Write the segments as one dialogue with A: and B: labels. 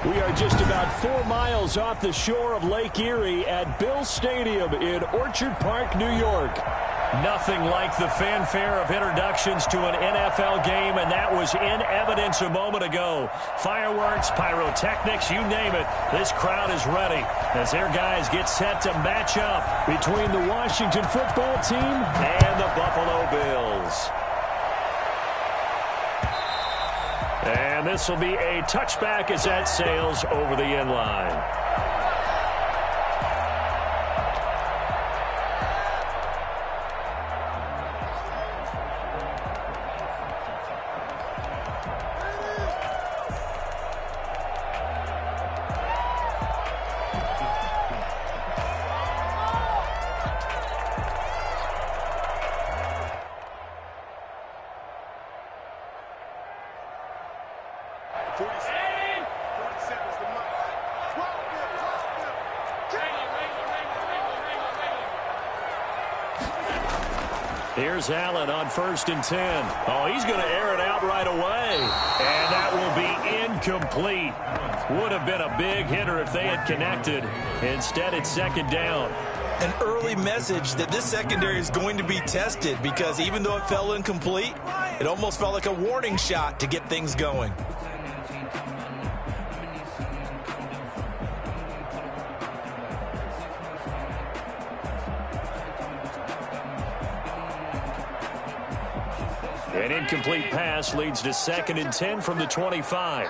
A: We are just about 4 miles off the shore of Lake Erie at Bill Stadium in Orchard Park, New York. Nothing like the fanfare of introductions to an NFL game, and that was in evidence a moment ago. Fireworks, pyrotechnics, you name it. This crowd is ready as their guys get set to match up between the Washington football team and the Buffalo Bills. And this will be a touchback as that sails over the end line. Here's Allen on 1st and 10. Oh, he's going to air it out right away. And that will be incomplete. Would have been a big hitter if they had connected. Instead, it's 2nd down.
B: An early message that this secondary is going to be tested, because even though it fell incomplete, it almost felt like a warning shot to get things going.
A: An incomplete pass leads to 2nd and 10 from the 25.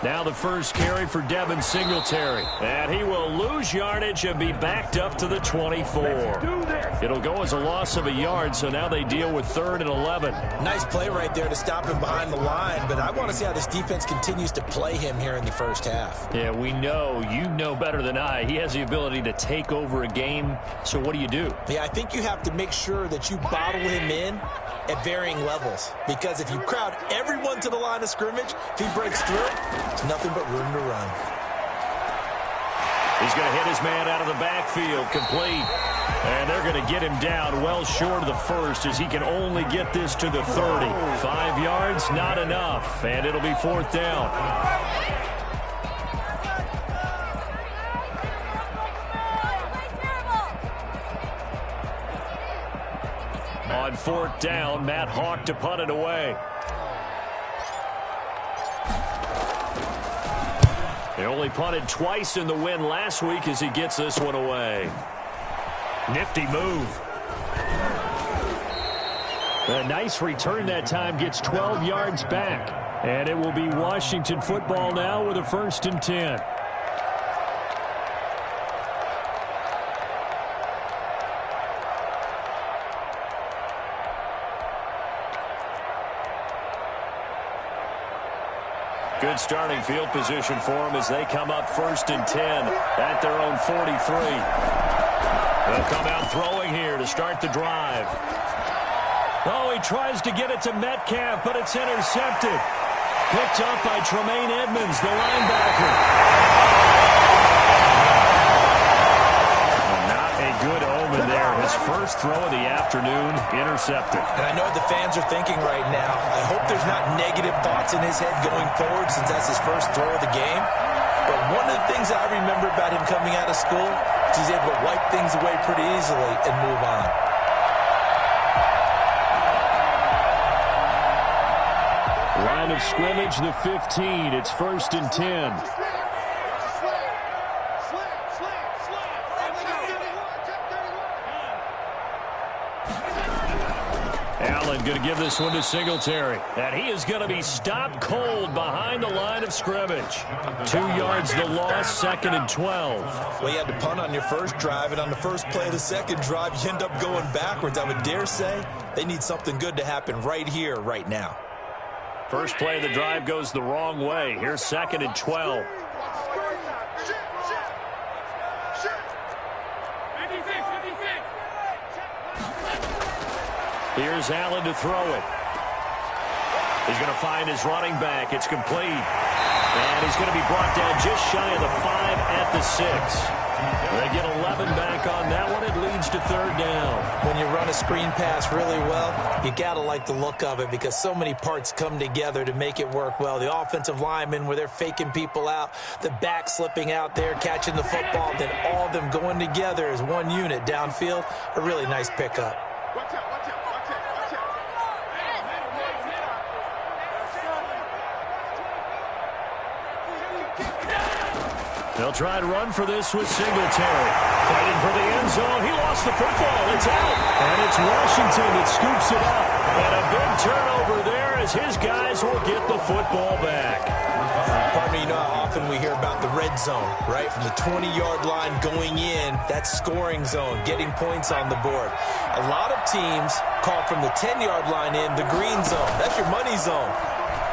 A: Now the first carry for Devin Singletary. And he will lose yardage and be backed up to the 24. It'll go as a loss of a yard, so now they deal with 3rd and 11.
B: Nice play right there to stop him behind the line, but I want to see how this defense continues to play him here in the first half.
A: Yeah, we know. You know better than I. He has the ability to take over a game, so what do you do?
B: Yeah, I think you have to make sure that you bottle him in at varying levels, because if you crowd everyone to the line of scrimmage, if he breaks through, it's nothing but room to run.
A: He's going to hit his man out of the backfield, complete. And they're going to get him down well short of the first, as he can only get this to the 30. 5 yards, not enough, and it'll be 4th down. On 4th down, Matt Hawk to punt it away. He only punted twice in the win last week as he gets this one away. Nifty move. A nice return that time, gets 12 yards back. And it will be Washington football now with a 1st and 10. Good starting field position for them as they come up 1st and 10 at their own 43. They'll come out throwing here to start the drive. Oh, he tries to get it to Metcalf, but it's intercepted. Picked up by Tremaine Edmonds, the linebacker. Not a good omen there. His first throw of the afternoon, intercepted.
B: And I know what the fans are thinking right now. I hope there's not negative thoughts in his head going forward, since that's his first throw of the game. But one of the things I remember about him coming out of school is he's able to wipe things away pretty easily and move on.
A: Line of scrimmage, the 15. It's 1st and 10. Allen going to give this one to Singletary. And he is going to be stopped cold behind the line of scrimmage. 2 yards the loss, 2nd and 12.
B: Well, you had to punt on your first drive, and on the first play of the second drive, you end up going backwards. I would dare say they need something good to happen right here, right now.
A: First play of the drive goes the wrong way. Here's 2nd and 12. Here's Allen to throw it. He's going to find his running back. It's complete. And he's going to be brought down just shy of the 5 at the 6. They get 11 back on that one. It leads to third down.
B: When you run a screen pass really well, you got to like the look of it because so many parts come together to make it work well. The offensive linemen, where they're faking people out, the back slipping out there, catching the football, then all of them going together as one unit downfield. A really nice pickup.
C: Watch out, watch out, watch out, watch out.
A: They'll try to run for this with Singletary. Fighting for the end zone. He lost the football. It's out. And it's Washington that scoops it up. And a big turnover there as his guys will get the football back.
B: Pardon me, you know how often we hear about the red zone, right? From the 20-yard line going in, that's scoring zone, getting points on the board. A lot of teams call from the 10-yard line in the green zone. That's your money zone.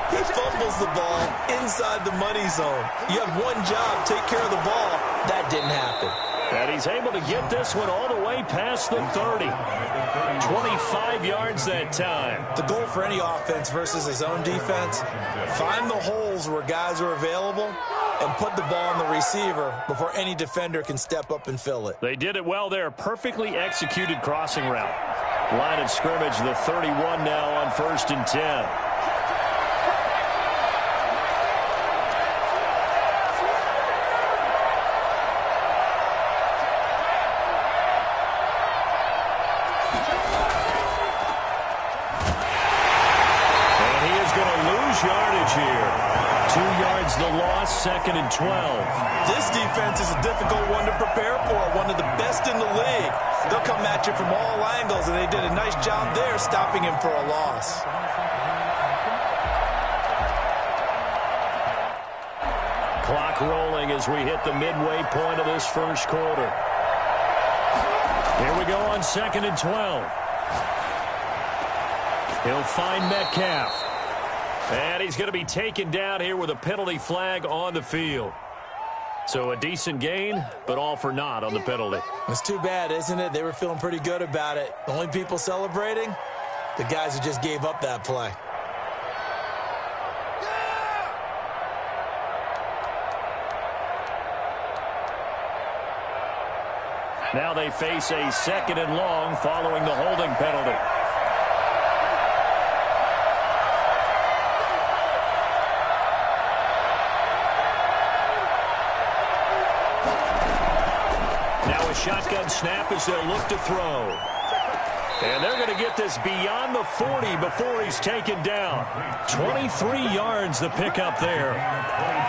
B: He fumbles the ball inside the money zone. You have one job, take care of the ball. That didn't happen.
A: And he's able to get this one all the way past the 30. 25 yards that time.
B: The goal for any offense versus his own defense, find the holes where guys are available and put the ball on the receiver before any defender can step up and fill it.
A: They did it well there. Perfectly executed crossing route. Line of scrimmage, the 31 now on 1st and 10. Yardage here. 2 yards the loss, 2nd and 12.
B: This defense is a difficult one to prepare for, one of the best in the league. They'll come at you from all angles, and they did a nice job there stopping him for a loss.
A: Clock rolling as we hit the midway point of this first quarter. Here we go on 2nd and 12. He'll find Metcalf. And he's going to be taken down here with a penalty flag on the field. So a decent gain, but all for naught on the penalty.
B: It's too bad, isn't it? They were feeling pretty good about it. The only people celebrating, the guys who just gave up that play.
A: Now they face a 2nd and long following the holding penalty. Shotgun snap as they'll look to throw. And they're going to get this beyond the 40 before he's taken down. 23 yards the pickup there.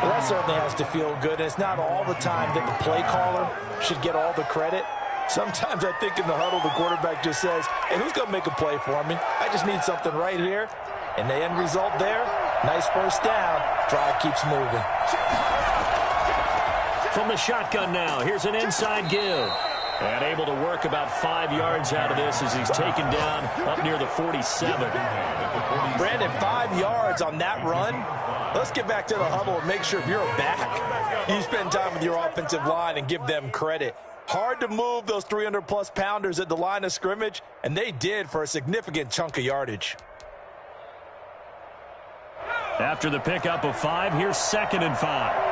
B: Well, that certainly has to feel good. And it's not all the time that the play caller should get all the credit. Sometimes I think in the huddle the quarterback just says, hey, who's going to make a play for me? I just need something right here. And the end result there, nice first down. Drive keeps moving.
A: From the shotgun now, here's an inside give. And able to work about 5 yards out of this as he's taken down up near the 47.
B: Brandon, 5 yards on that run. Let's get back to the huddle and make sure if you're a back, you spend time with your offensive line and give them credit. Hard to move those 300-plus pounders at the line of scrimmage, and they did for a significant chunk of yardage.
A: After the pickup of 5, here's 2nd and 5.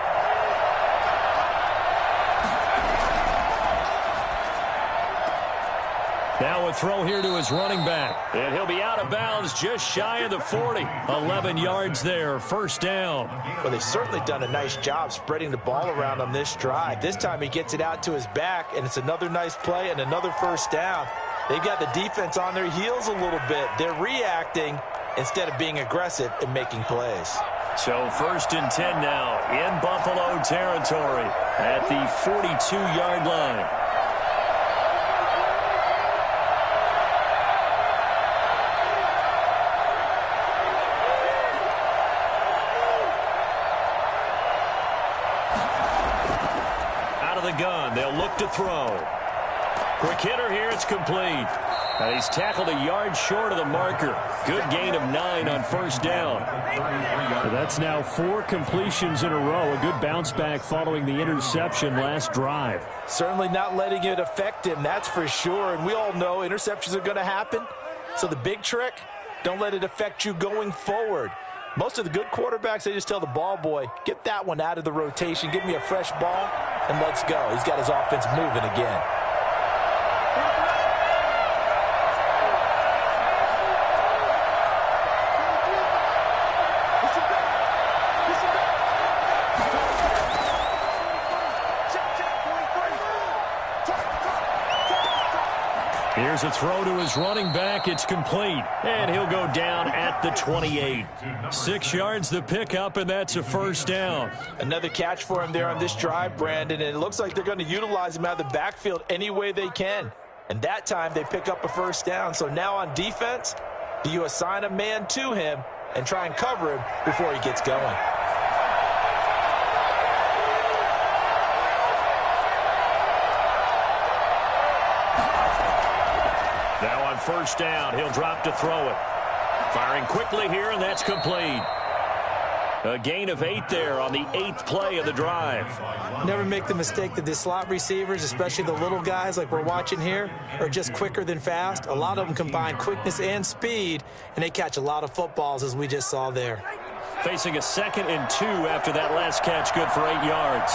A: Now a throw here to his running back. And he'll be out of bounds just shy of the 40. 11 yards there, first down.
B: Well, they've certainly done a nice job spreading the ball around on this drive. This time he gets it out to his back, and it's another nice play and another first down. They've got the defense on their heels a little bit. They're reacting instead of being aggressive and making plays.
A: So 1st and 10 now in Buffalo territory at the 42-yard line. Gun. They'll look to throw. Quick hitter here. It's complete. And he's tackled a yard short of the marker. Good gain of 9 on first down. So that's now 4 completions in a row. A good bounce back following the interception last drive.
B: Certainly not letting it affect him, that's for sure. And we all know interceptions are going to happen. So the big trick, don't let it affect you going forward. Most of the good quarterbacks, they just tell the ball boy, get that one out of the rotation. Give me a fresh ball. and let's go. He's got his offense moving again.
A: Here's a throw to his running back. It's complete. And he'll go down at the 28. 6 yards the pickup, and that's a first down.
B: Another catch for him there on this drive, Brandon, and it looks like they're going to utilize him out of the backfield any way they can. And that time they pick up a first down. So now on defense, do you assign a man to him and try and cover him before he gets going?
A: Now on first down, he'll drop to throw it. Firing quickly here, and that's complete. A gain of 8 there on the 8th play of the drive.
B: Never make the mistake that the slot receivers, especially the little guys like we're watching here, are just quicker than fast. A lot of them combine quickness and speed, and they catch a lot of footballs, as we just saw there.
A: Facing a 2nd and 2 after that last catch, good for 8 yards.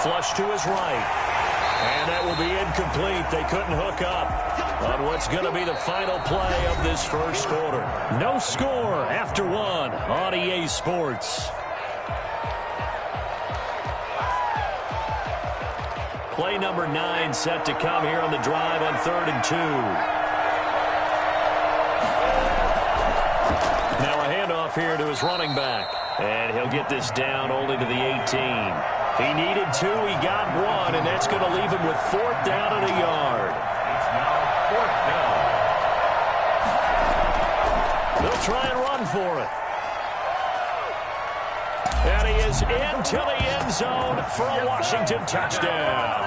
A: Flush to his right. And that will be incomplete. They couldn't hook up on what's going to be the final play of this first quarter. No score after 1 on EA Sports. Play number 9 set to come here on the drive on 3rd and 2. Now a handoff here to his running back. And he'll get this down only to the 18. He needed 2, he got 1, and that's going to leave him with 4th down and a yard.
C: It's now 4th down.
A: They'll try and run for it. And he is into the end zone for a Washington touchdown.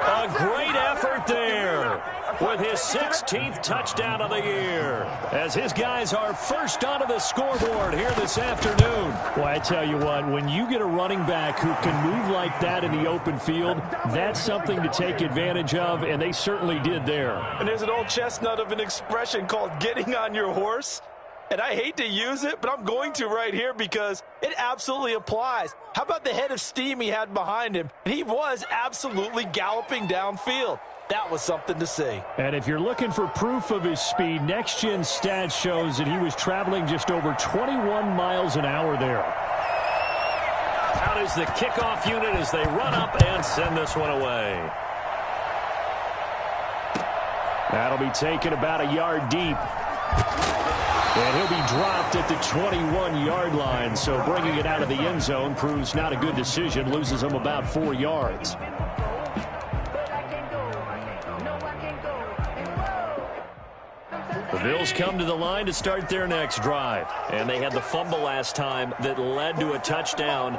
A: A great effort there with his 16th touchdown of the year, as his guys are first onto the scoreboard here this afternoon. Well, I tell you what, when you get a running back who can move like that in the open field, that's something to take advantage of, and they certainly did there.
B: And there's an old chestnut of an expression called getting on your horse. And I hate to use it, but I'm going to right here because it absolutely applies. How about the head of steam he had behind him? He was absolutely galloping downfield. That was something to see.
A: And if you're looking for proof of his speed, Next Gen Stats shows that he was traveling just over 21 miles an hour there. Out is the kickoff unit as they run up and send this one away. That'll be taken about a yard deep. And he'll be dropped at the 21-yard line, so bringing it out of the end zone proves not a good decision, loses him about 4 yards. The Bills come to the line to start their next drive, and they had the fumble last time that led to a touchdown.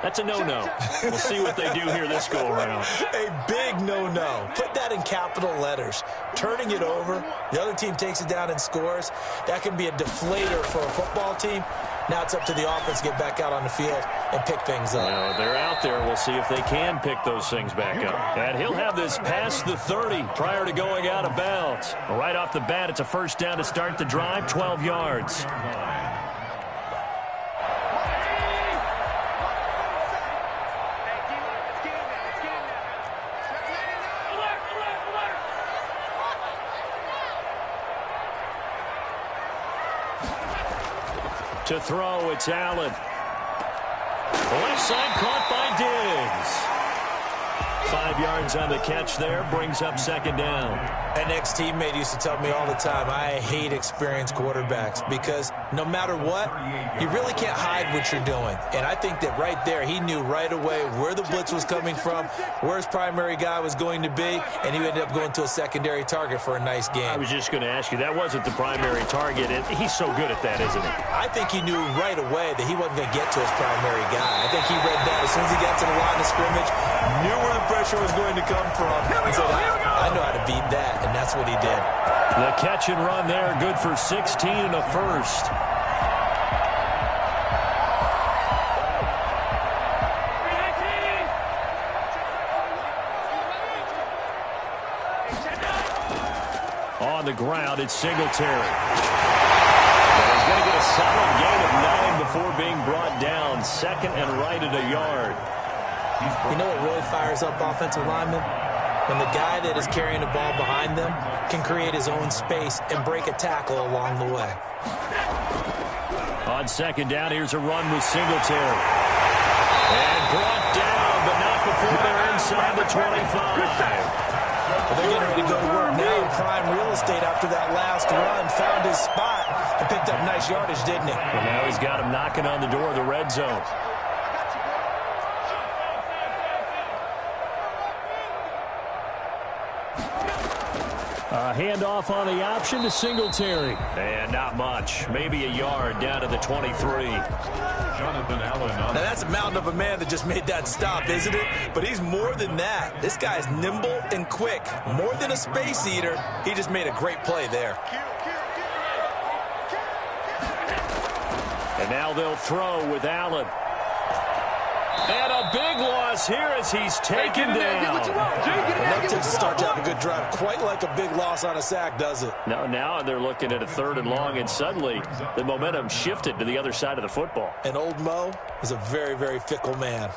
A: That's a no-no. We'll see what they do here this go-around.
B: A big no-no. Put that in capital letters. Turning it over, the other team takes it down and scores. That can be a deflator for a football team. Now it's up to the offense to get back out on the field and pick things up.
A: Well, they're out there. We'll see if they can pick those things back up. And he'll have this past the 30 prior to going out of bounds. Right off the bat, it's a first down to start the drive, 12 yards. To throw, it's Allen. Left side caught by Diggs. 5 yards on the catch there, brings up second down.
B: An ex-teammate used to tell me all the time, I hate experienced quarterbacks because no matter what, you really can't hide what you're doing. And I think that right there, he knew right away where the blitz was coming from, where his primary guy was going to be, and he ended up going to a secondary target for a nice game.
A: I was just going to ask you, that wasn't the primary target, and he's so good at that, isn't he?
B: I think he knew right away that he wasn't going to get to his primary guy. I think he read that as soon as he got to the line of scrimmage, knew where the pressure was going to come from, and said, I know how to beat that, and that's what he did.
A: The catch and run there, good for 16 and a first. on the ground. It's Singletary. And he's going to get a solid gain of 9 before being brought down. Second and right at a yard.
B: You know what really fires up offensive linemen? When the guy that is carrying the ball behind them can create his own space and break a tackle along the way.
A: On second down, here's a run with Singletary. And brought down, but not before they're inside the 25.
B: Well, they're getting ready to go to work now in prime real estate after that last run. Found his spot and picked up nice yardage, didn't he?
A: And now he's got him knocking on the door of the red zone. A handoff on the option to Singletary. And not much. Maybe a yard down to the 23.
C: Jonathan Allen.
B: Now that's a mountain of a man that just made that stop, isn't it? But he's more than that. This guy's nimble and quick. More than a space eater. He just made a great play there.
A: And now they'll throw with Allen. And a big loss here as he's taken down.
B: That takes a start to have a good drive. Quite like a big loss on a sack, does it?
A: No, now they're looking at a 3rd and long, and suddenly the momentum shifted to the other side of the football.
B: And old Mo is a very, very fickle man.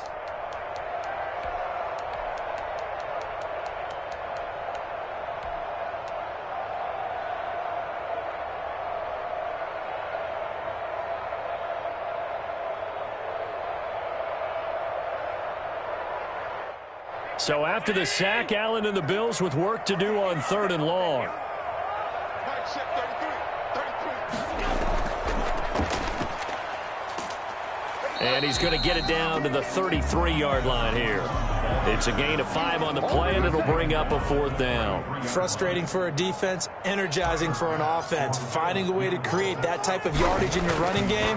A: So after the sack, Allen and the Bills with work to do on 3rd and long. And he's going to get it down to the 33-yard line here. It's a gain of 5 on the play, and it'll bring up a 4th down.
B: Frustrating for a defense, energizing for an offense. Finding a way to create that type of yardage in your running game,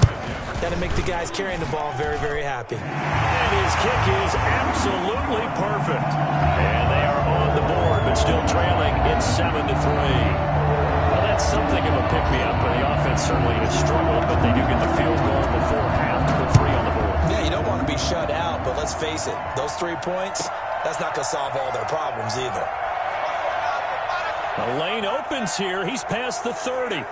B: that'll make the guys carrying the ball very, very happy.
A: And his kick is absolutely perfect. And they are on the board, but still trailing. It's 7-3. Well, that's something of a pick-me-up, and the offense certainly has struggled, but they do get the field goal before half to put 3 on the board.
B: Yeah, you don't want to be shut out, but let's face it, those 3 points, that's not going to solve all their problems either.
A: The lane opens here. He's past the 30.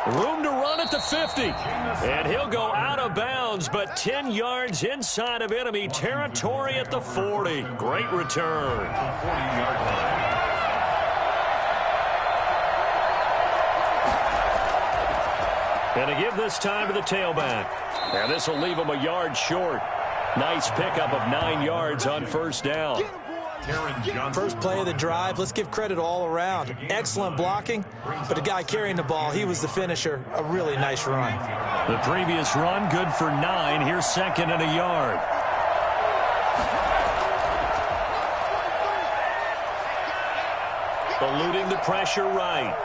A: Room to run at the 50. And he'll go out of bounds, but 10 yards inside of enemy territory at the 40. Great return.
C: 40-yard line.
A: And to give this time to the tailback. And this will leave him a yard short. Nice pickup of 9 yards on 1st down.
B: First play of the drive, let's give credit all around. Excellent blocking, but the guy carrying the ball, he was the finisher. A really nice run.
A: The previous run, good for 9. Here's 2nd and a yard. Eluding the pressure right.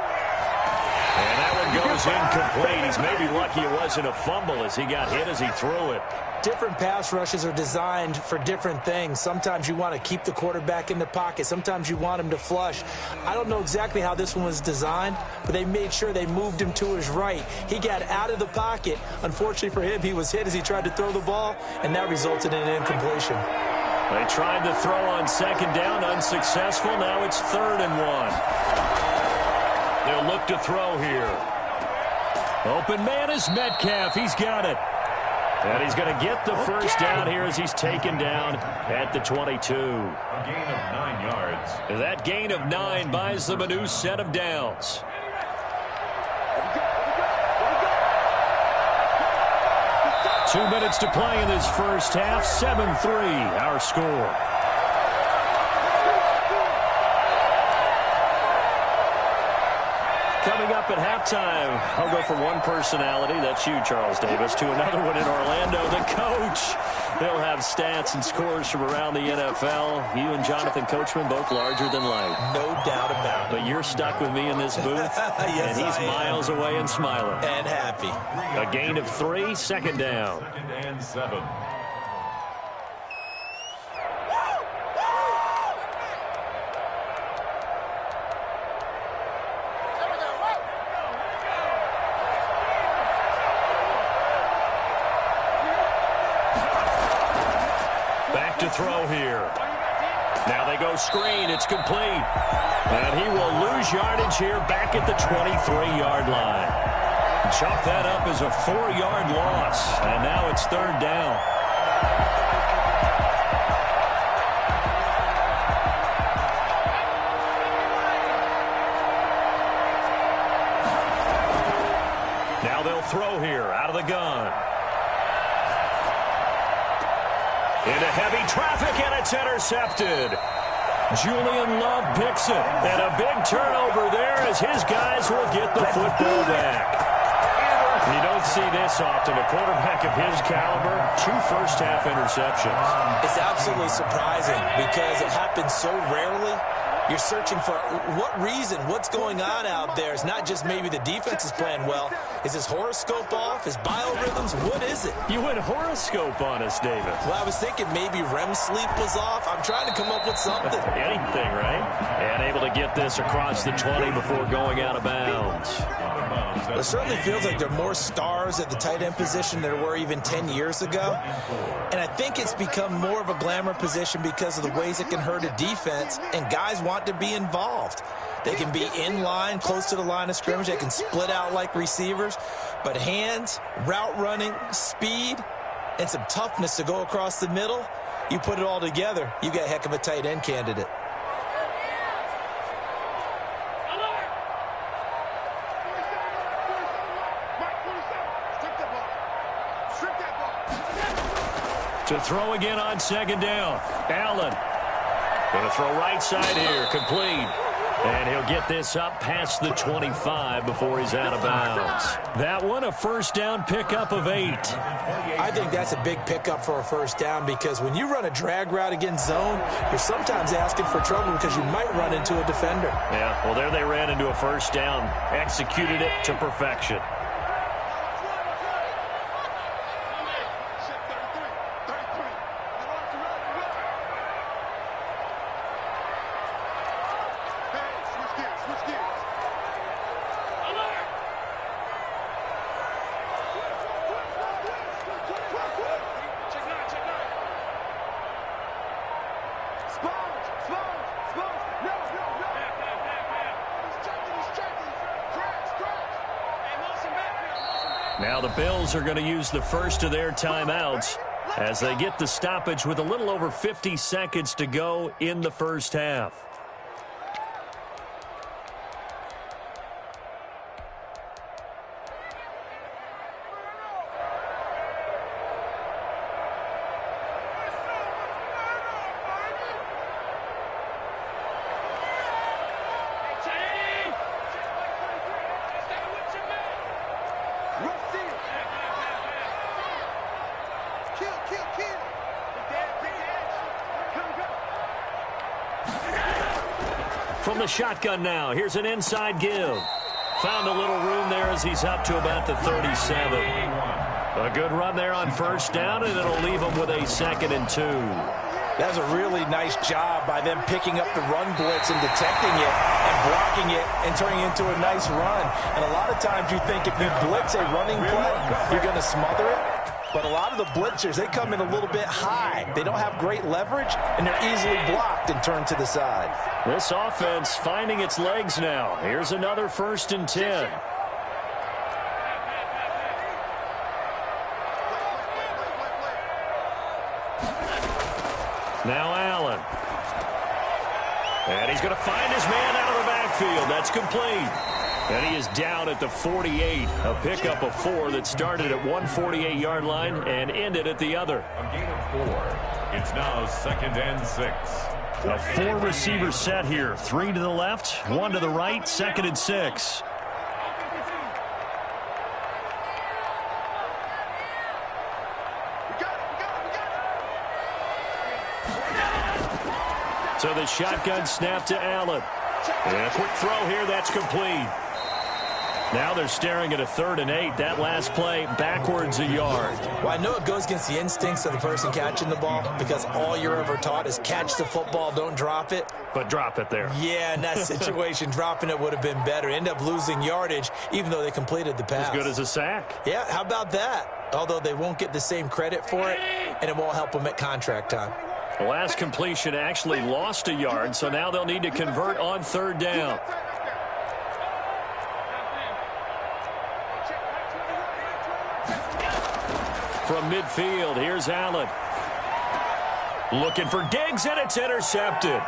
A: And that one goes incomplete. He's maybe lucky it wasn't a fumble as he got hit as he threw it.
B: Different pass rushes are designed for different things. Sometimes you want to keep the quarterback in the pocket. Sometimes you want him to flush. I don't know exactly how this one was designed, but they made sure they moved him to his right. He got out of the pocket. Unfortunately for him, he was hit as he tried to throw the ball, and that resulted in an incompletion.
A: They tried to throw on 2nd down, unsuccessful. Now it's 3rd and 1. They'll look to throw here. Open man is Metcalf. He's got it. And he's going to get the first down here as he's taken down at the 22.
C: A gain of 9 yards.
A: That gain of 9 buys them a new set of downs. Two minutes to play in this first half. 7-3, our score. Coming up at halftime, I'll go from one personality, that's you, Charles Davis, to another one in Orlando, the coach. They'll have stats and scores from around the NFL. You and Jonathan Coachman, both larger than life.
B: No doubt about it.
A: But you're stuck with me in this booth,
B: yes,
A: and he's miles away and smiling.
B: And happy.
A: A gain of 3, 2nd down.
C: 2nd and 7.
A: To throw here. Now they go screen. It's complete. And he will lose yardage here back at the 23-yard line. Chalk that up as a 4-yard loss. And now it's third down. Now they'll throw here out of the gun. Into heavy traffic, and it's intercepted. Julian Love picks it. And a big turnover there as his guys will get the football back. You don't see this often. A quarterback of his caliber, 2 first-half interceptions.
B: It's absolutely surprising because it happens so rarely. You're searching for what reason, what's going on out there. It's not just maybe the defense is playing well. Is his horoscope off? His biorhythms? What is it?
A: You went horoscope on us, David.
B: Well, I was thinking maybe REM sleep was off. I'm trying to come up with something.
A: Anything, right? And able to get this across the 20 before going out of bounds.
B: It certainly feels like there are more stars at the tight end position than there were even 10 years ago. And I think it's become more of a glamour position because of the ways it can hurt a defense, and guys want to be involved. They can be in line, close to the line of scrimmage. They can split out like receivers. But hands, route running, speed, and some toughness to go across the middle, you put it all together, you got a heck of a tight end candidate.
A: To throw again on second down. Allen going to throw right side here. Complete. And he'll get this up past the 25 before he's out of bounds. That one, a first down pickup of 8.
B: I think that's a big pickup for a first down because when you run a drag route against zone, you're sometimes asking for trouble because you might run into a defender.
A: Yeah, well, there they ran into a first down. Executed it to perfection. Now the Bills are going to use the first of their timeouts as they get the stoppage with a little over 50 seconds to go in the first half. From the shotgun now, here's an inside give. Found a little room there as he's up to about the 37. A good run there on first down, and it'll leave him with a 2nd and 2.
B: That was a really nice job by them picking up the run blitz and detecting it and blocking it and turning it into a nice run. And a lot of times you think if you blitz a running play, you're going to smother it. But a lot of the blitzers, they come in a little bit high. They don't have great leverage, and they're easily blocked and turned to the side.
A: This offense finding its legs now. Here's another 1st and 10. Now Allen. And he's going to find his man out of the backfield. That's complete. And he is down at the 48. A pickup of 4 that started at 148-yard line and ended at the other.
C: A gain of 4. It's now 2nd and 6.
A: A 4-receiver set here. 3 to the left, 1 to the right, 2nd and 6. So the shotgun snap to Allen. And a quick throw here, that's complete. Now they're staring at a 3rd and 8. That last play, backwards a yard.
B: Well, I know it goes against the instincts of the person catching the ball because all you're ever taught is catch the football, don't drop it.
A: But drop it there.
B: Yeah, in that situation, dropping it would have been better. End up losing yardage, even though they completed the pass.
A: As good as a sack.
B: Yeah, how about that? Although they won't get the same credit for it, and it won't help them at contract time.
A: The last completion actually lost a yard, so now they'll need to convert on third down. From midfield, here's Allen. Looking for Diggs, and it's intercepted.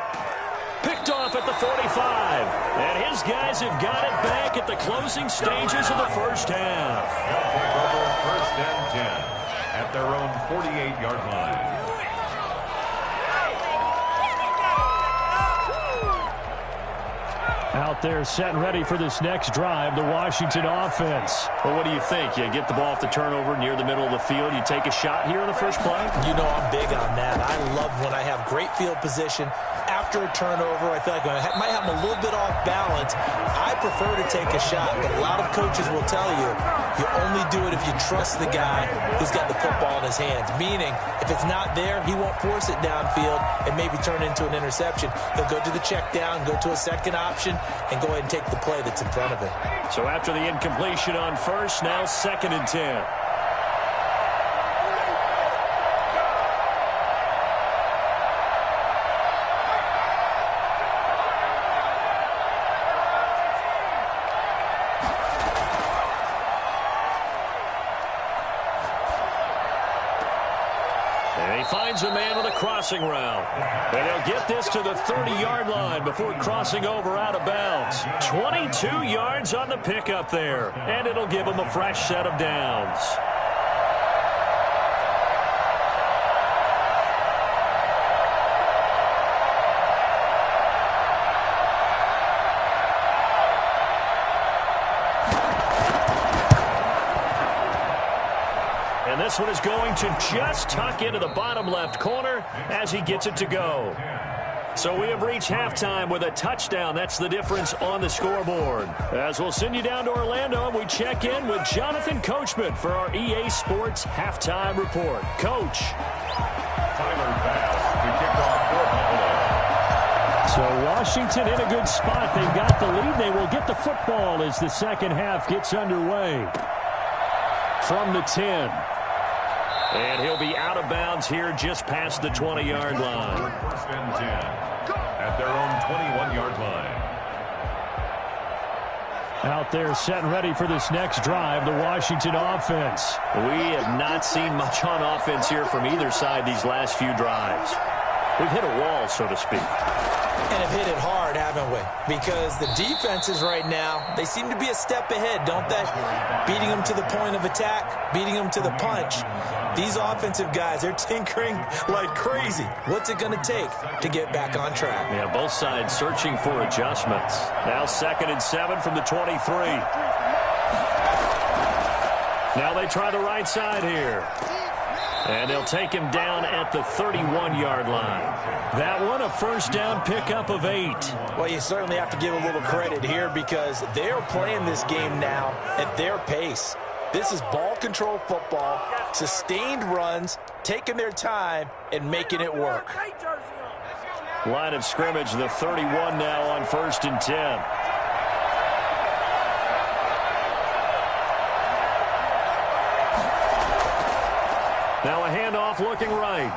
A: Picked off at the 45. And his guys have got it back at the closing stages of the first half.
C: They'll take over first and 10 at their own 48-yard line.
A: Out there set and ready for this next drive, the Washington offense. Well, what do you think? You get the ball off the turnover near the middle of the field. You take a shot here in the first play?
B: You know I'm big on that. I love when I have great field position. After a turnover, I feel like I might have them a little bit off balance. I prefer to take a shot, but a lot of coaches will tell you, you only do it if you trust the guy who's got the football in his hands. Meaning, if it's not there, he won't force it downfield and maybe turn it into an interception. He'll go to the check down, go to a second option, and go ahead and take the play that's in front of him.
A: So after the incompletion on first, now 2nd and 10. Finds a man on the crossing route. And he'll get this to the 30-yard line before crossing over out of bounds. 22 yards on the pickup there. And it'll give him a fresh set of downs. And this one is going to just tuck into the bottom left corner as he gets it to go. So we have reached halftime with a touchdown. That's the difference on the scoreboard. As we'll send you down to Orlando, and we check in with Jonathan Coachman for our EA Sports Halftime Report. Coach.
C: Tyler Bass to kick off for Buffalo.
A: So Washington in a good spot. They've got the lead. They will get the football as the second half gets underway. From the 10. And he'll be out of bounds here just past the 20-yard line.
C: First and 10 at their own 21-yard line.
A: Out there set and ready for this next drive, the Washington offense. We have not seen much on offense here from either side these last few drives. We've hit a wall, so to speak.
B: And have hit it hard, haven't we? Because the defenses right now, they seem to be a step ahead, don't they? Beating them to the point of attack, beating them to the punch. These offensive guys, they're tinkering like crazy. What's it going to take to get back on track?
A: Yeah, both sides searching for adjustments. Now 2nd and 7 from the 23. Now they try the right side here. And they'll take him down at the 31-yard line. That one, a first down pickup of 8.
B: Well, you certainly have to give a little credit here because they're playing this game now at their pace. This is ball control football, sustained runs, taking their time, and making it work.
A: Line of scrimmage, the 31 now on 1st and 10. Now a handoff looking right.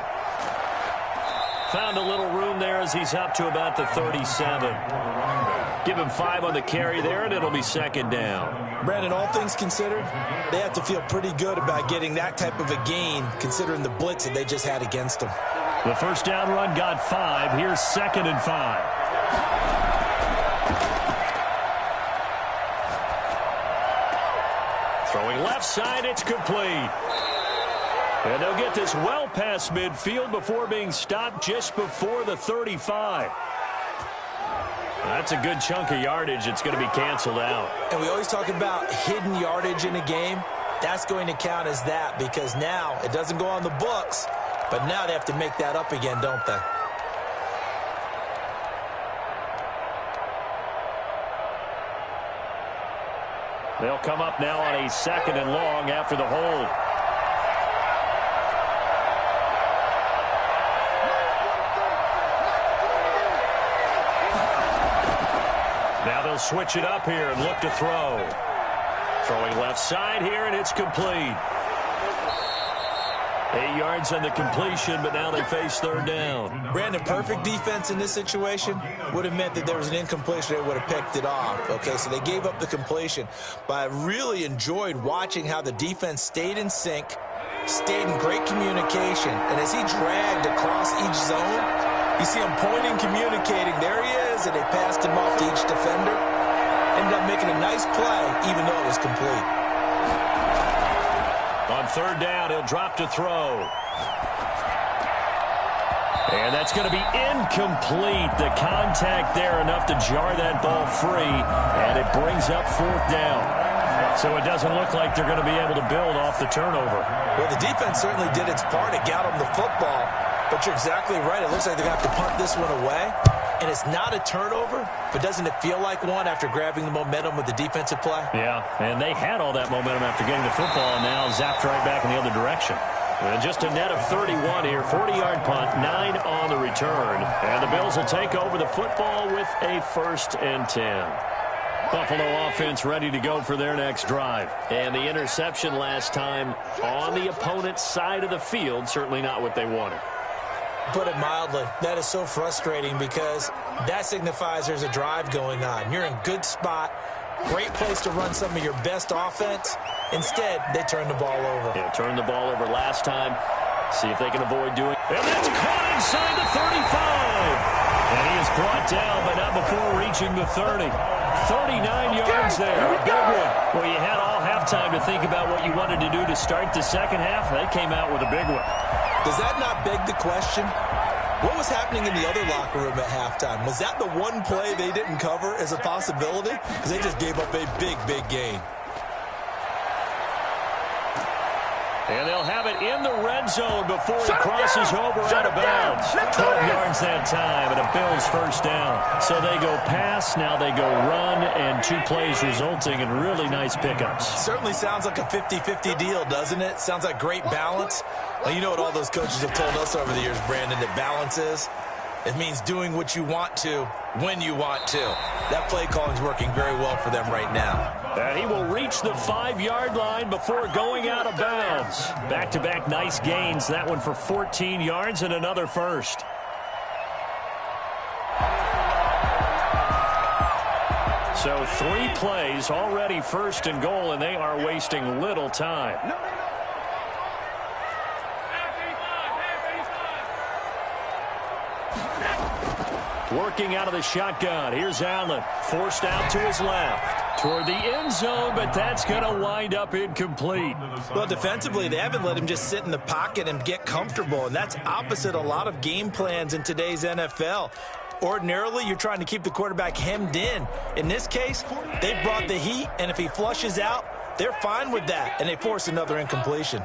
A: Found a little room there as he's up to about the 37. Give him 5 on the carry there, and it'll be 2nd down.
B: Brandon, all things considered, they have to feel pretty good about getting that type of a gain, considering the blitz that they just had against them.
A: The first down run got 5. Here's 2nd and 5. Throwing left side, it's complete. And they'll get this well past midfield before being stopped just before the 35. That's a good chunk of yardage. It's going to be canceled out.
B: And we always talk about hidden yardage in a game. That's going to count as that because now it doesn't go on the books, but now they have to make that up again, don't they?
A: They'll come up now on a 2nd and long after the hold. Now they'll switch it up here and look to throw. Throwing left side here, and it's complete. 8 yards on the completion, but now they face third down.
B: Brandon, perfect defense in this situation would have meant that there was an incompletion. They would have picked it off. Okay, so they gave up the completion. But I really enjoyed watching how the defense stayed in sync, stayed in great communication. And as he dragged across each zone, you see him pointing, communicating. There he is, and they passed him off to each defender. Ended up making a nice play, even though it was complete.
A: On third down, he'll drop to throw. And that's going to be incomplete. The contact there enough to jar that ball free, and it brings up fourth down. So it doesn't look like they're going to be able to build off the turnover.
B: Well, the defense certainly did its part to get them the football, but you're exactly right. It looks like they're going to have to punt this one away. And it's not a turnover, but doesn't it feel like one after grabbing the momentum with the defensive play?
A: Yeah, and they had all that momentum after getting the football, and now zapped right back in the other direction. And just a net of 31 here, 40-yard punt, 9 on the return. And the Bills will take over the football with a 1st and 10. Buffalo offense ready to go for their next drive. And the interception last time on the opponent's side of the field, certainly not what they wanted.
B: Put it mildly, that is so frustrating because that signifies there's a drive going on. You're in good spot, great place to run some of your best offense. Instead, they turn the ball over.
A: Yeah, turned the ball over last time. See if they can avoid doing it. And that's caught inside the 35. And he is brought down, but not before reaching the 30. 39 yards there, a big one. Well, you had all halftime to think about what you wanted to do to start the second half. They came out with a big one.
B: Does that not beg the question? What was happening in the other locker room at halftime? Was that the one play they didn't cover as a possibility? Because they just gave up a big, big gain.
A: And they'll have it in the red zone before he crosses over out of bounds. 12 yards that time, and a Bills first down. So they go pass, now they go run, and 2 plays resulting in really nice pickups.
B: Certainly sounds like a 50-50 deal, doesn't it? Sounds like great balance. Well, you know what all those coaches have told us over the years, Brandon, that balance is? It means doing what you want to when you want to. That play calling is working very well for them right now.
A: And he will reach the 5-yard line before going out of bounds. Back-to-back nice gains. That one for 14 yards and another first. So 3 plays, already 1st and goal, and they are wasting little time. Working out of the shotgun. Here's Allen. Forced out to his left. Toward the end zone, but that's going to wind up incomplete.
B: Well, defensively, they haven't let him just sit in the pocket and get comfortable, and that's opposite a lot of game plans in today's NFL. Ordinarily, you're trying to keep the quarterback hemmed in. In this case, they brought the heat, and if he flushes out, they're fine with that, and they force another incompletion.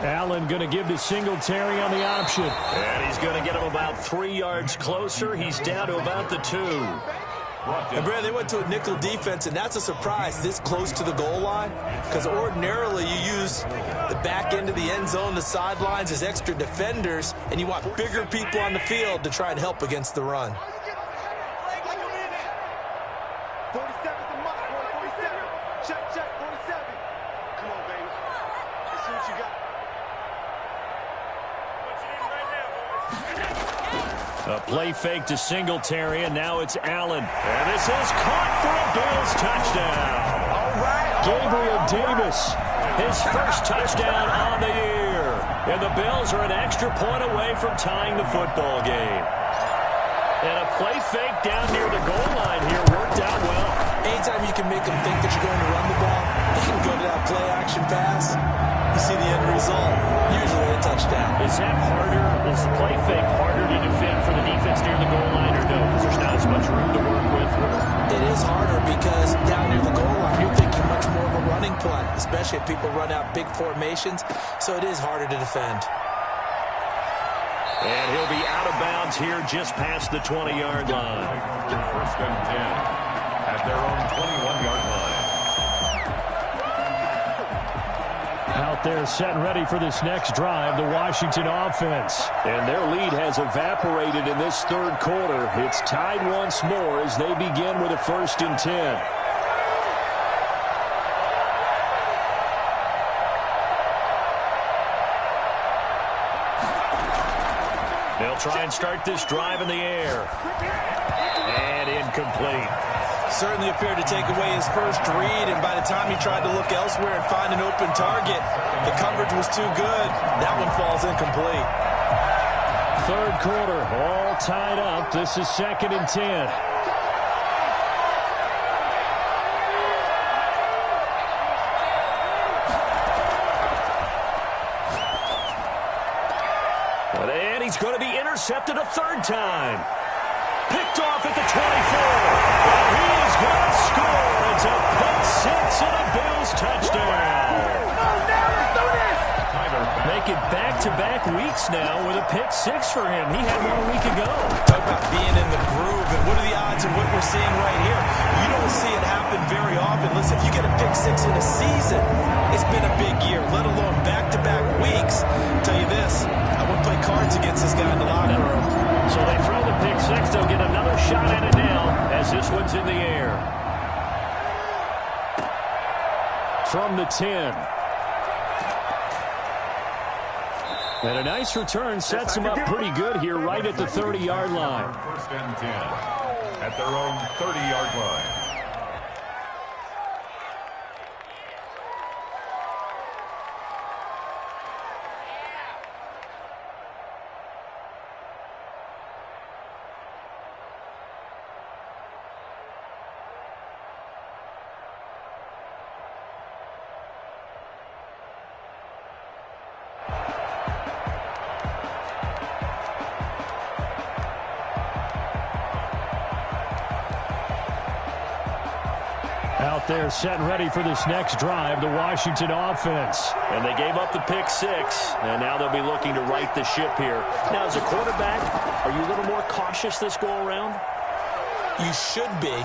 A: Allen going to give to Singletary on the option. And he's going to get him about 3 yards closer. He's down to about the 2.
B: And, Brad, they went to a nickel defense, and that's a surprise this close to the goal line because ordinarily you use the back end of the end zone, the sidelines as extra defenders, and you want bigger people on the field to try and help against the run.
A: A play fake to Singletary, and now it's Allen. And this is caught for a Bills touchdown. All right, Gabriel Davis, his first touchdown on the year. And the Bills are an extra point away from tying the football game. And a play fake down near the goal line here worked out well.
B: Anytime you can make them think that you're going to run the ball, they can go to that play-action pass. You see the end result, usually a touchdown.
A: Is that harder? Is the play fake harder to defend for the defense near the goal line or no? Because there's not as much room to work with.
B: It is harder because down near the goal line, you're thinking much more of a running play, especially if people run out big formations. So it is harder to defend.
A: And he'll be out of bounds here just past the 20-yard line.
C: 1st and 10 at their own 21-yard line.
A: Out there set and ready for this next drive, the Washington offense. And their lead has evaporated in this 3rd quarter. It's tied once more as they begin with a 1st and 10. They'll try and start this drive in the air. And incomplete.
B: Certainly appeared to take away his first read, and by the time he tried to look elsewhere and find an open target, the coverage was too good. That one falls incomplete.
A: Third quarter, all tied up. This is 2nd and 10. And he's going to be intercepted a third time. Picked off at the 24. And he is going to score. It's a pick six and a Bills touchdown. Make it back-to-back weeks now with a pick six for him. He had 1 week ago.
B: Talk about being in the groove, and what are the odds of what we're seeing right here? You don't see it happen very often. Listen, if you get a pick six in a season, it's been a big year, let alone back-to-back weeks. I'll tell you this, I wouldn't play cards against this guy in the locker room.
A: So they throw the pick six. They'll get another shot at it now as this one's in the air. From the 10. And a nice return sets him up pretty good here right at the 30-yard line.
C: 1st and 10 at their own 30-yard line.
A: Out there set and ready for this next drive, the Washington offense. And they gave up the pick six, and now they'll be looking to right the ship here. Now, as a quarterback, are you a little more cautious this go-around?
B: You should be,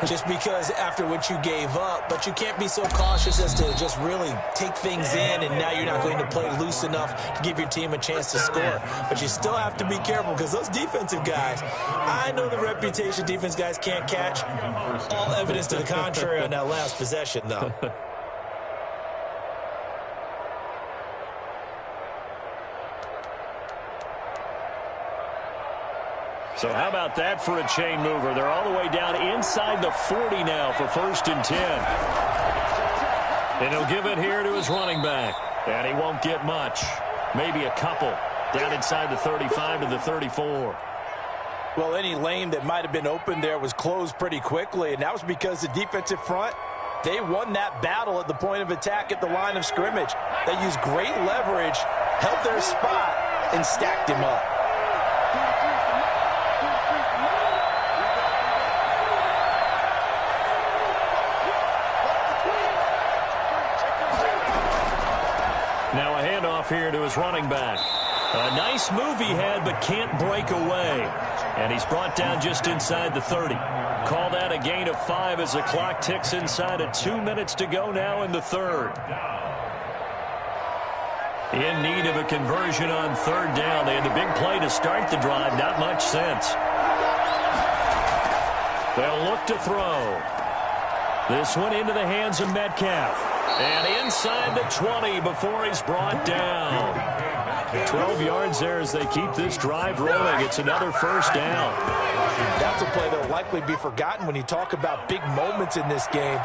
B: just because after what you gave up, but you can't be so cautious as to just really take things in, and now you're not going to play loose enough to give your team a chance to score. But you still have to be careful, because those defensive guys, I know the reputation defense guys can't catch. All evidence to the contrary on that last possession, though.
A: So how about that for a chain mover? They're all the way down inside the 40 now for 1st and 10. And he'll give it here to his running back. And he won't get much. Maybe a couple. Down inside the 35 to the 34.
B: Well, any lane that might have been open there was closed pretty quickly, and that was because the defensive front, they won that battle at the point of attack at the line of scrimmage. They used great leverage, held their spot, and stacked him up.
A: Now a handoff here to his running back. A nice move he had, but can't break away. And he's brought down just inside the 30. Call that a gain of 5 as the clock ticks inside of 2 minutes to go now in the third. In need of a conversion on 3rd down. They had the big play to start the drive. Not much sense. They'll look to throw. This one into the hands of Metcalf. And inside the 20 before he's brought down. 12 yards there as they keep this drive rolling. It's another 1st down.
B: That's a play that will likely be forgotten when you talk about big moments in this game.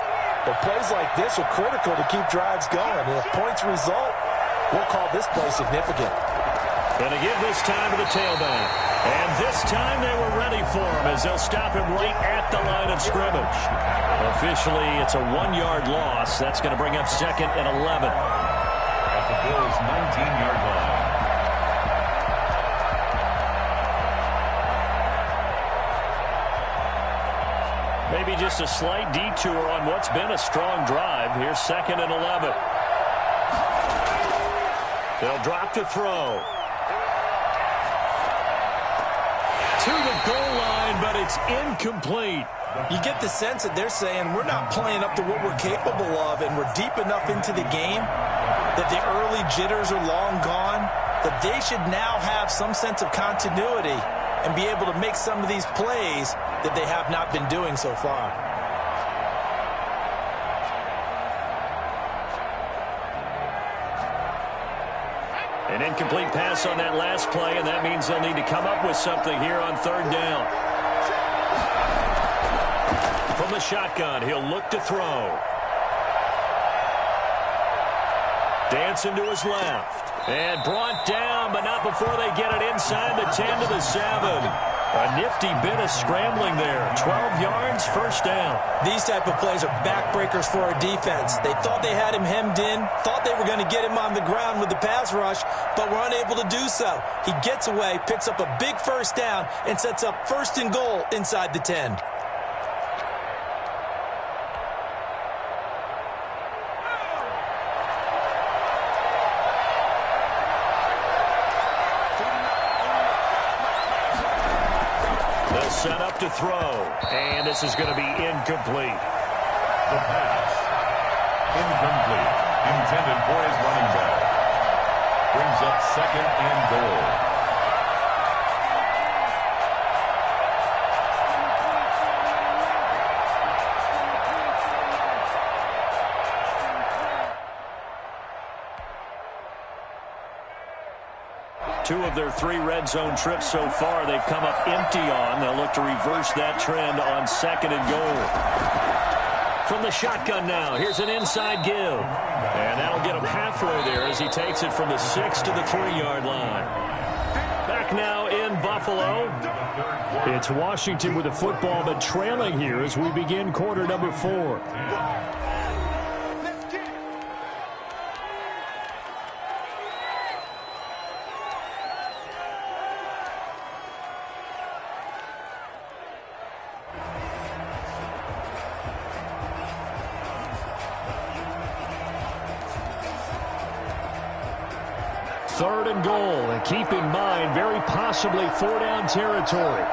B: But plays like this are critical to keep drives going. And if points result, we'll call this play significant.
A: Going to give this time to the tailback. And this time they were ready for him as they'll stop him right at the line of scrimmage. Officially, it's a 1-yard loss. That's going to bring up 2nd and 11.
C: At the Bills' 19-yard line.
A: Maybe just a slight detour on what's been a strong drive. Here's 2nd and 11. They'll drop to throw. To the goal line, but it's incomplete.
B: You get the sense that they're saying we're not playing up to what we're capable of, and we're deep enough into the game that the early jitters are long gone, that they should now have some sense of continuity and be able to make some of these plays that they have not been doing so far.
A: An incomplete pass on that last play, and that means they'll need to come up with something here on third down. From the shotgun, he'll look to throw. Dancing to his left. And brought down, but not before they get it inside the 10 to the 7. A nifty bit of scrambling there. 12 yards, first down.
B: These type of plays are backbreakers for our defense. They thought they had him hemmed in, thought they were going to get him on the ground with the pass rush, but were unable to do so. He gets away, picks up a big first down, and sets up first and goal inside the 10.
A: Set up to throw, and this is going to be incomplete.
C: The pass, incomplete, intended for his running back. Brings up second and goal.
A: Two of their 3 red zone trips so far, they've come up empty on. They'll look to reverse that trend on second and goal. From the shotgun now, here's an inside give. And that'll get him halfway there as he takes it from the 6 to the 3-yard line. Back now in Buffalo. It's Washington with the football, but trailing here as we begin quarter number 4. Third and goal, and keep in mind, very possibly 4-down territory.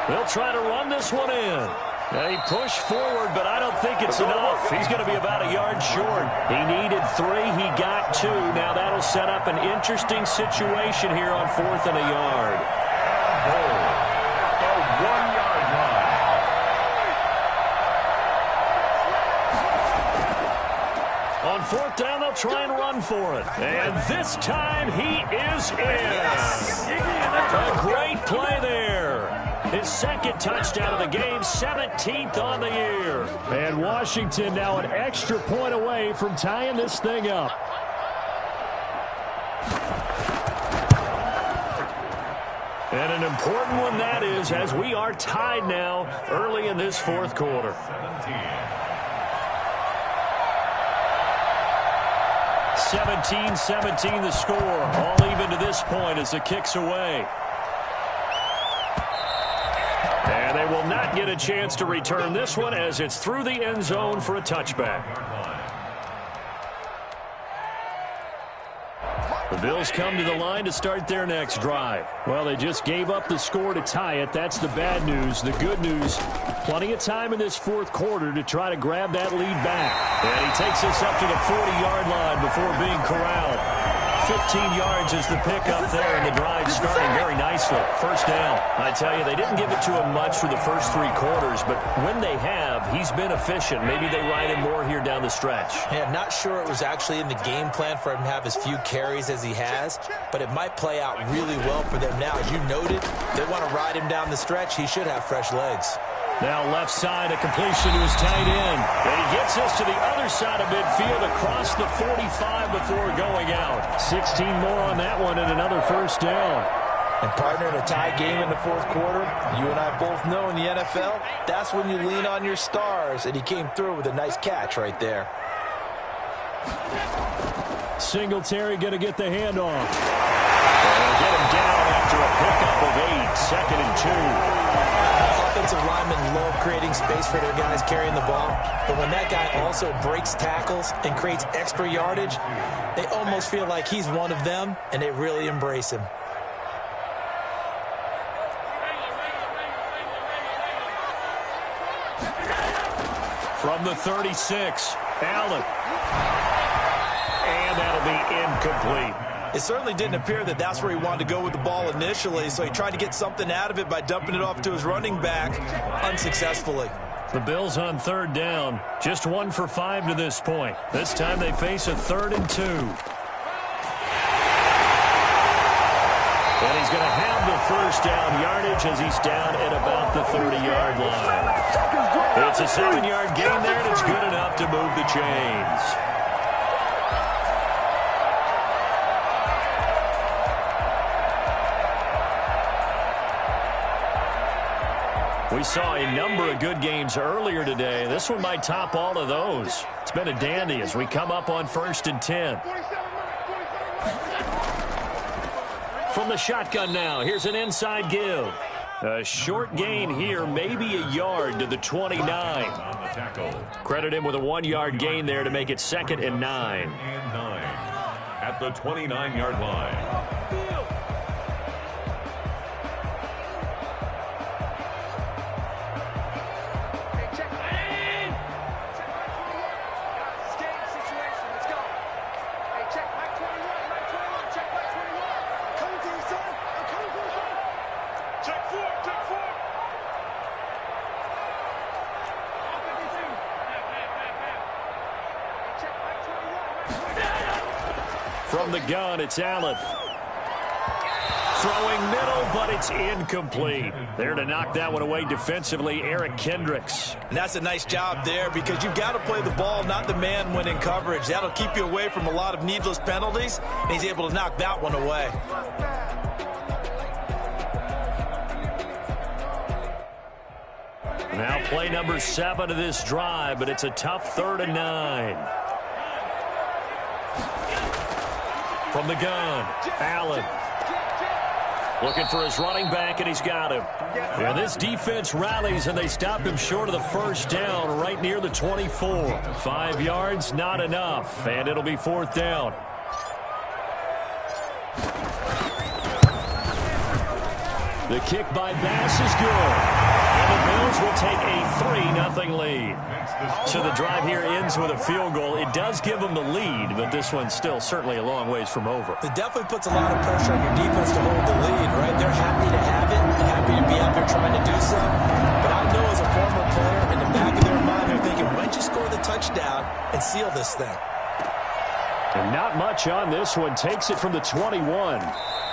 A: They'll try to run this one in. They push forward, but I don't think it's enough. He's going to be about a yard short. He needed 3. He got 2. Now that'll set up an interesting situation here on 4th and a yard.
C: The 1-yard line.
A: On 4th down, they'll try and run for it. And this time, he is in. A great play there. His second touchdown of the game, 17th on the year. And Washington now an extra point away from tying this thing up. And an important one that is, as we are tied now early in this fourth quarter. 17-17 the score. All even to this point as the kick's away. And they will not get a chance to return this one as it's through the end zone for a touchback. The Bills come to the line to start their next drive. Well, they just gave up the score to tie it. That's the bad news. The good news, plenty of time in this fourth quarter to try to grab that lead back. And he takes this up to the 40-yard line before being corralled. 15 yards is the pickup there, and the drive starting very nicely. First down. I tell you, they didn't give it to him much for the first 3 quarters, but when they have, he's been efficient. Maybe they ride him more here down the stretch.
B: Yeah, not sure it was actually in the game plan for him to have as few carries as he has, but it might play out really well for them now. As you noted, they want to ride him down the stretch. He should have fresh legs.
A: Now left side, a completion to his tight end. And he gets us to the other side of midfield across the 45 before going out. 16 more on that one and another first down.
B: And partner, in a tie game in the fourth quarter, you and I both know in the NFL, that's when you lean on your stars, and he came through with a nice catch right there.
A: Singletary going to get the handoff. And get him down after a pickup of 8, second and 2.
B: Offensive linemen love creating space for their guys carrying the ball, but when that guy also breaks tackles and creates extra yardage, they almost feel like he's one of them, and they really embrace him.
A: From the 36, Allen. And that'll be incomplete.
B: It certainly didn't appear that that's where he wanted to go with the ball initially, so he tried to get something out of it by dumping it off to his running back unsuccessfully.
A: The Bills on third down. Just 1 for 5 to this point. This time they face a 3rd and 2. And he's going to have the first down yardage as he's down at about the 30-yard line. It's a 7-yard gain there, and it's good enough to move the chains. We saw a number of good games earlier today. This one might top all of those. It's been a dandy as we come up on 1st and 10. From the shotgun now, here's an inside give. A short gain here, maybe a yard to the 29. Credit him with a 1-yard gain there to make it 2nd and 9.
C: At the 29-yard line.
A: From the gun, it's Allen. Throwing middle, but it's incomplete. There to knock that one away defensively, Eric Kendricks.
B: And that's a nice job there because you've got to play the ball, not the man when in coverage. That'll keep you away from a lot of needless penalties, and he's able to knock that one away.
A: Now play number 7 of this drive, but it's a tough 3rd and 9. From the gun, Allen. Looking for his running back, and he's got him. And this defense rallies, and they stop him short of the first down right near the 24. 5 yards, not enough, and it'll be 4th down. The kick by Bass is good. And the Bills will take a 3-0 lead. So the drive here ends with a field goal. It does give them the lead, but this one's still certainly a long ways from over.
B: It definitely puts a lot of pressure on your defense to hold the lead, right? They're happy to have it and happy to be out there trying to do so. But I know as a former player, in the back of their mind, they're thinking, why don't you score the touchdown and seal this thing?
A: And not much on this one. Takes it from the 21.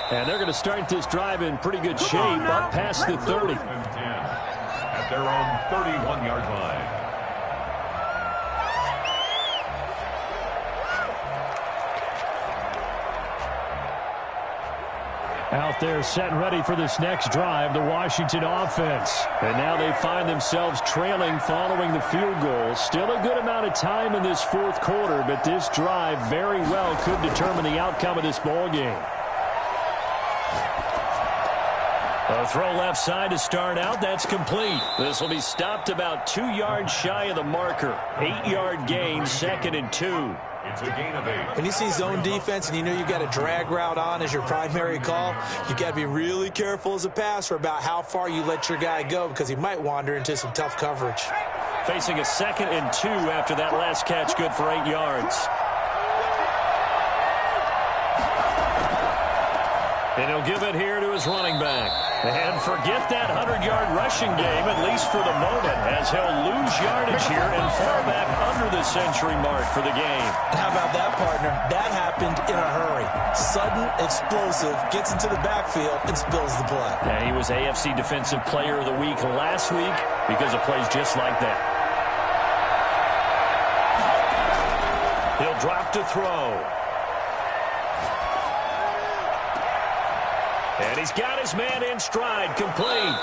A: And they're going to start this drive in pretty good shape up past the 30.
C: At their own 31-yard line.
A: Out there set and ready for this next drive, the Washington offense. And now they find themselves trailing following the field goal. Still a good amount of time in this 4th quarter, but this drive very well could determine the outcome of this ball game. A throw left side to start out. That's complete. This will be stopped about 2 yards shy of the marker. 8-yard gain, 2nd and 2.
C: It's a gain of 8.
B: When you see zone defense and you know you've got a drag route on as your primary call, you've got to be really careful as a passer about how far you let your guy go because he might wander into some tough coverage.
A: Facing a 2nd and 2 after that last catch, good for 8 yards. And he'll give it here to his running back. And forget that 100-yard rushing game, at least for the moment, as he'll lose yardage here and fall back under the century mark for the game.
B: How about that, partner? That happened in a hurry. Sudden, explosive, gets into the backfield, and spills the play.
A: And he was AFC Defensive Player of the Week last week because of plays just like that. He'll drop to throw. And he's got his man in stride, complete.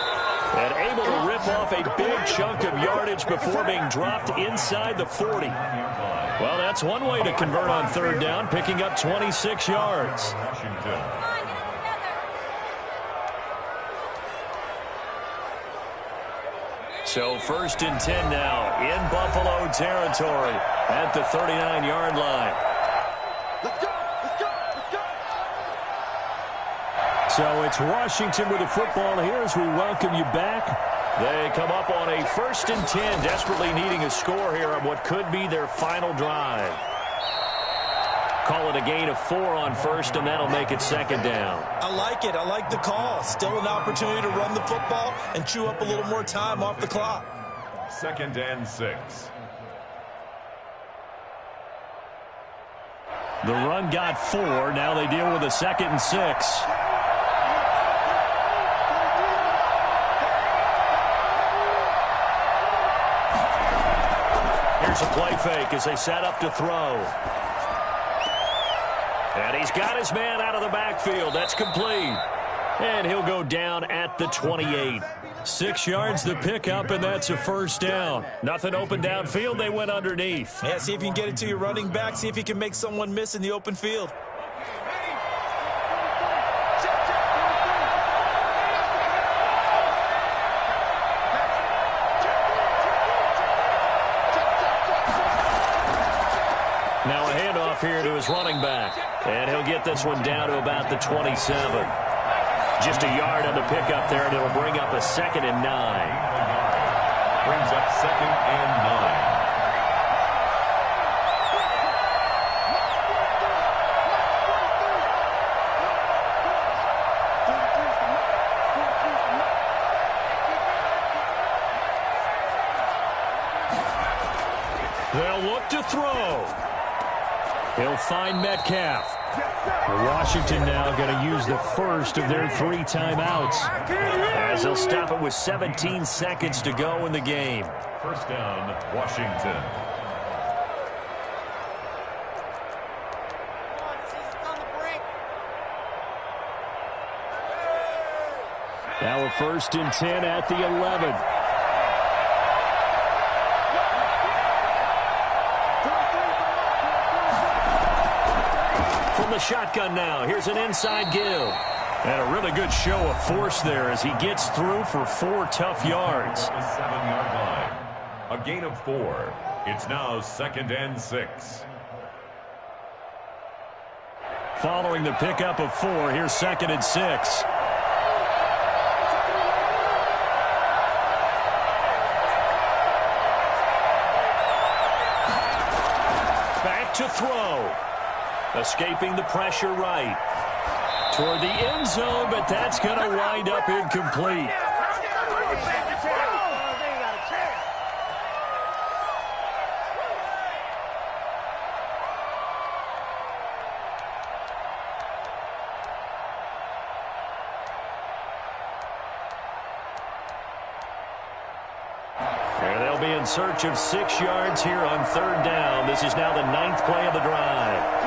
A: And able to rip off a big chunk of yardage before being dropped inside the 40. Well, that's one way to convert on 3rd down, picking up 26 yards. So 1st and 10 now in Buffalo territory at the 39-yard line. So it's Washington with the football here as we welcome you back. They come up on a 1st and 10, desperately needing a score here on what could be their final drive. Call it a gain of 4 on 1st, and that'll make it 2nd down.
B: I like it. I like the call. Still an opportunity to run the football and chew up a little more time off the clock.
C: 2nd and 6.
A: The run got 4. Now they deal with a 2nd and 6. Here's a play fake as they set up to throw. And he's got his man out of the backfield. That's complete. And he'll go down at the 28. 6 yards the pickup, and that's a first down. Nothing open downfield. They went underneath.
B: Yeah, see if you can get it to your running back. See if you can make someone miss in the open field.
A: Now a handoff here to his running back. And he'll get this one down to about the 27. Just a yard on the pickup there, and it'll bring up a 2nd and 9.
C: Brings up 2nd and 9.
A: They'll look to throw. He'll find Metcalf. Washington now going to use the first of their 3 timeouts, as they'll stop it with 17 seconds to go in the game.
C: First down, Washington.
A: Now a 1st and 10 at the 11. From the shotgun now, here's an inside give. And a really good show of force there as he gets through for 4 tough yards.
C: The 7-yard line. A gain of 4. It's now 2nd and 6.
A: Following the pickup of 4, here's 2nd and 6. Back to throw. Escaping the pressure right. Toward the end zone, but that's going to wind up incomplete. And they'll be in search of 6 yards here on 3rd down. This is now the 9th play of the drive.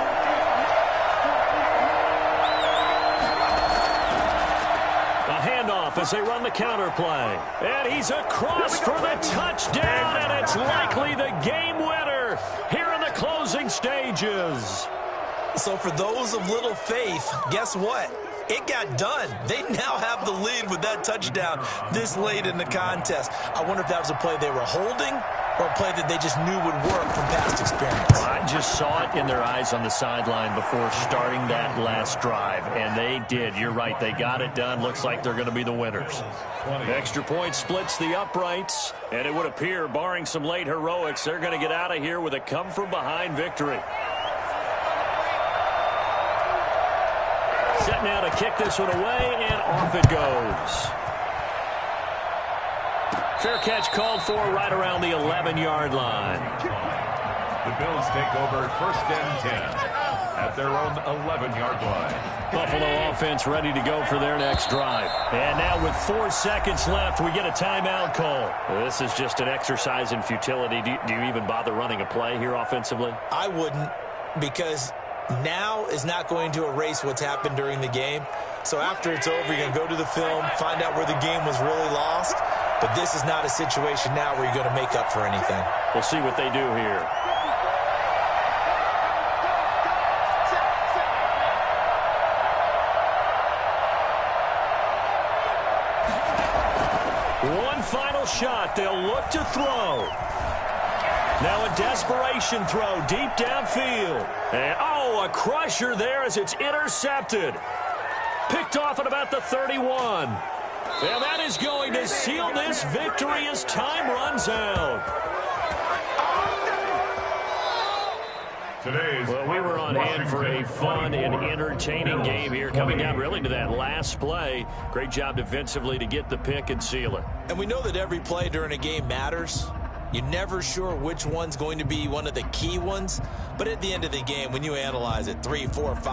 A: As they run the counter play. And he's across for the touchdown, and it's likely the game winner here in the closing stages.
B: So for those of little faith, guess what? It got done. They now have the lead with that touchdown this late in the contest. I wonder if that was a play they were holding or a play that they just knew would work from past experience.
A: I just saw it in their eyes on the sideline before starting that last drive, and they did. You're right. They got it done. Looks like they're going to be the winners. Extra point splits the uprights, and it would appear, barring some late heroics, they're going to get out of here with a come-from-behind victory. Set now to kick this one away, and off it goes. Fair catch called for right around the 11-yard line.
C: The Bills take over 1st and 10 at their own 11-yard line.
A: Buffalo offense ready to go for their next drive. And now with 4 seconds left, we get a timeout call. This is just an exercise in futility. Do you even bother running a play here offensively?
B: I wouldn't, because now is not going to erase what's happened during the game. So after it's over, you're going to go to the film, find out where the game was really lost. But this is not a situation now where you're going to make up for anything.
A: We'll see what they do here. One final shot. They'll look to throw. Now a desperation throw deep downfield. And, a crusher there as it's intercepted. Picked off at about the 31. And that is going to seal this victory as time runs out.
C: Today's
A: Well, we were on on hand for a fun and entertaining game here, coming down really to that last play. Great job defensively to get the pick and seal it.
B: And we know that every play during a game matters. You're never sure which one's going to be one of the key ones. But at the end of the game, when you analyze it 3, 4, 5,